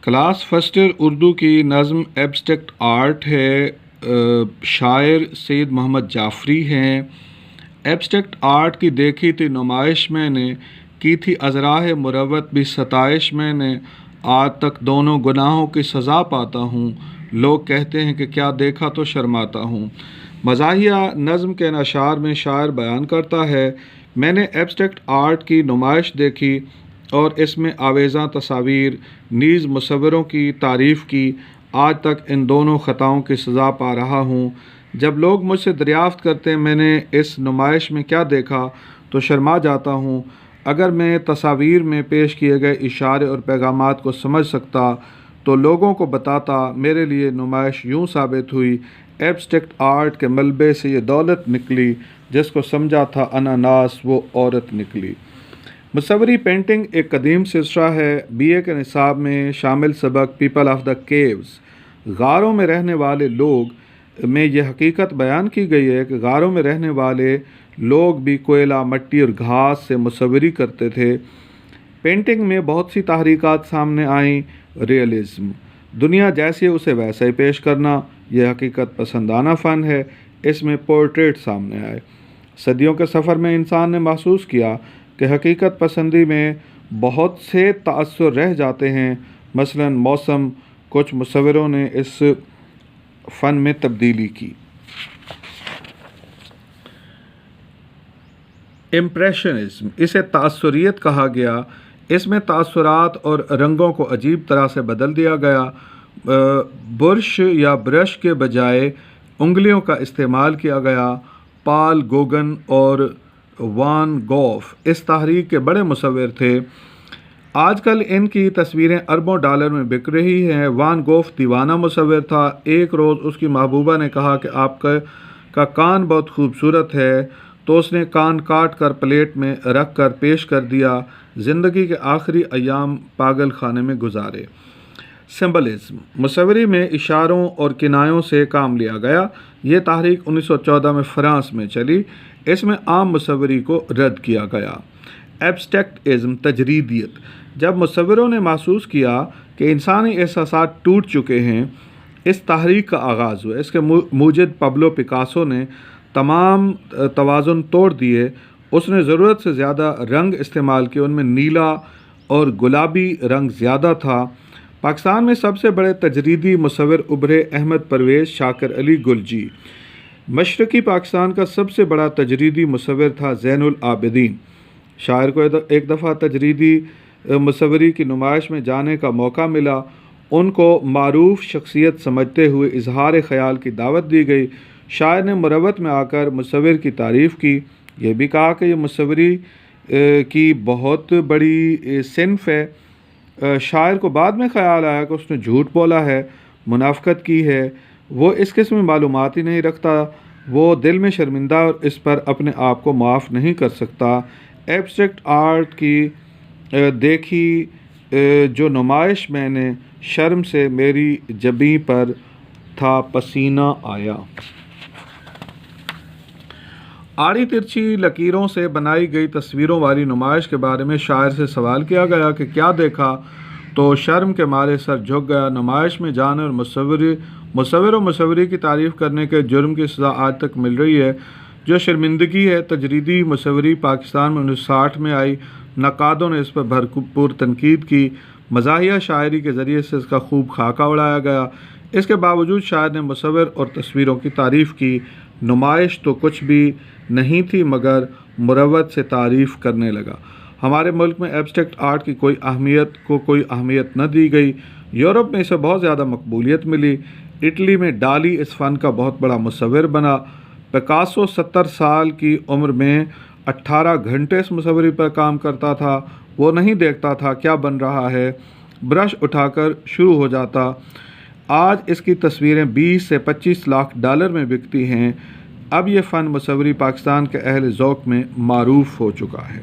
Class faster Urdu کی نظم abstract art ہے، شاعر سید محمد جعفری ہیں۔ ایبسٹریکٹ آرٹ کی دیکھی تھی نمائش میں نے، کی تھی ازراہ مروت بھی ستائش میں نے، آج تک دونوں گناہوں کی سزا پاتا ہوں، لوگ کہتے ہیں کہ کیا دیکھا تو شرماتا ہوں۔ مزاحیہ نظم کے اشعار میں شاعر بیان کرتا ہے، میں نے ایبسٹریکٹ آرٹ کی نمائش دیکھی اور اس میں آویزاں تصاویر نیز مصوروں کی تعریف کی، آج تک ان دونوں خطاؤں کی سزا پا رہا ہوں۔ جب لوگ مجھ سے دریافت کرتے میں نے اس نمائش میں کیا دیکھا تو شرما جاتا ہوں۔ اگر میں تصاویر میں پیش کیے گئے اشارے اور پیغامات کو سمجھ سکتا تو لوگوں کو بتاتا، میرے لیے نمائش یوں ثابت ہوئی، ایبسٹریکٹ آرٹ کے ملبے سے یہ دولت نکلی، جس کو سمجھا تھا اناناس وہ عورت نکلی۔ مصوری پینٹنگ ایک قدیم سلسلہ ہے۔ BA کے نصاب میں شامل سبق پیپل آف دا کیوز، غاروں میں رہنے والے لوگ میں یہ حقیقت بیان کی گئی ہے کہ غاروں میں رہنے والے لوگ بھی کوئلہ، مٹی اور گھاس سے مصوری کرتے تھے۔ پینٹنگ میں بہت سی تحریکات سامنے آئیں۔ ریئلزم، دنیا جیسی ہے اسے ویسا ہی پیش کرنا، یہ حقیقت پسندانہ فن ہے۔ اس میں پورٹریٹ سامنے آئے۔ صدیوں کے سفر میں انسان نے محسوس کیا کہ حقیقت پسندی میں بہت سے تأثر رہ جاتے ہیں، مثلاً موسم۔ کچھ مصوروں نے اس فن میں تبدیلی کی۔ امپریشنزم، اسے تأثریت کہا گیا، اس میں تأثرات اور رنگوں کو عجیب طرح سے بدل دیا گیا۔ برش یا برش کے بجائے انگلیوں کا استعمال کیا گیا۔ پال گوگن اور وان گوف اس تحریک کے بڑے مصور تھے۔ آج کل ان کی تصویریں اربوں ڈالر میں بک رہی ہیں۔ وان گوف دیوانہ مصور تھا۔ ایک روز اس کی محبوبہ نے کہا کہ آپ کا کان بہت خوبصورت ہے، تو اس نے کان کاٹ کر پلیٹ میں رکھ کر پیش کر دیا۔ زندگی کے آخری ایام پاگل خانے میں گزارے۔ سمبلزم، مصوری میں اشاروں اور کنایوں سے کام لیا گیا۔ یہ تحریک 1914 میں فرانس میں چلی۔ اس میں عام مصوری کو رد کیا گیا۔ ایبسٹریکٹزم، تجریدیت، جب مصوروں نے محسوس کیا کہ انسانی احساسات ٹوٹ چکے ہیں، اس تحریک کا آغاز ہوا۔ اس کے موجد پبلو پکاسو نے تمام توازن توڑ دیے۔ اس نے ضرورت سے زیادہ رنگ استعمال کیے، ان میں نیلا اور گلابی رنگ زیادہ تھا۔ پاکستان میں سب سے بڑے تجریدی مصور ابھرے، احمد پرویز، شاکر علی گلجی۔ مشرقی پاکستان کا سب سے بڑا تجریدی مصور تھا زین العابدین۔ شاعر کو ایک دفعہ تجریدی مصوری کی نمائش میں جانے کا موقع ملا۔ ان کو معروف شخصیت سمجھتے ہوئے اظہار خیال کی دعوت دی گئی۔ شاعر نے مروت میں آ کر مصور کی تعریف کی، یہ بھی کہا کہ یہ مصوری کی بہت بڑی صنف ہے۔ شاعر کو بعد میں خیال آیا کہ اس نے جھوٹ بولا ہے، منافقت کی ہے، وہ اس قسم میں معلومات ہی نہیں رکھتا، وہ دل میں شرمندہ اور اس پر اپنے آپ کو معاف نہیں کر سکتا۔ ایبسٹریکٹ آرٹ کی دیکھی جو نمائش میں نے، شرم سے میری جبیں پر تھا پسینہ آیا۔ آڑی ترچھی لکیروں سے بنائی گئی تصویروں والی نمائش کے بارے میں شاعر سے سوال کیا گیا کہ کیا دیکھا تو شرم کے مارے سر جھک گیا۔ نمائش میں جانے اور مصور و مصوری کی تعریف کرنے کے جرم کی سزا آج تک مل رہی ہے، جو شرمندگی ہے۔ تجریدی مصوری پاکستان میں 1960 میں آئی، نقادوں نے اس پر بھرپور تنقید کی، مزاحیہ شاعری کے ذریعے سے اس کا خوب خاکہ اڑایا گیا۔ اس کے باوجود شاعر نے مصور اور تصویروں کی تعریف کی۔ نمائش تو کچھ بھی نہیں تھی مگر مروت سے تعریف کرنے لگا۔ ہمارے ملک میں ایبسٹریکٹ آرٹ کی کوئی اہمیت نہ دی گئی۔ یورپ میں اسے بہت زیادہ مقبولیت ملی۔ اٹلی میں ڈالی اس فن کا بہت بڑا مصور بنا۔ پکاسو 70 سال کی عمر میں 18 گھنٹے اس مصوری پر کام کرتا تھا۔ وہ نہیں دیکھتا تھا کیا بن رہا ہے، برش اٹھا کر شروع ہو جاتا۔ آج اس کی تصویریں 20 سے 25 لاکھ ڈالر میں بکتی ہیں۔ اب یہ فن مصوری پاکستان کے اہل ذوق میں معروف ہو چکا ہے۔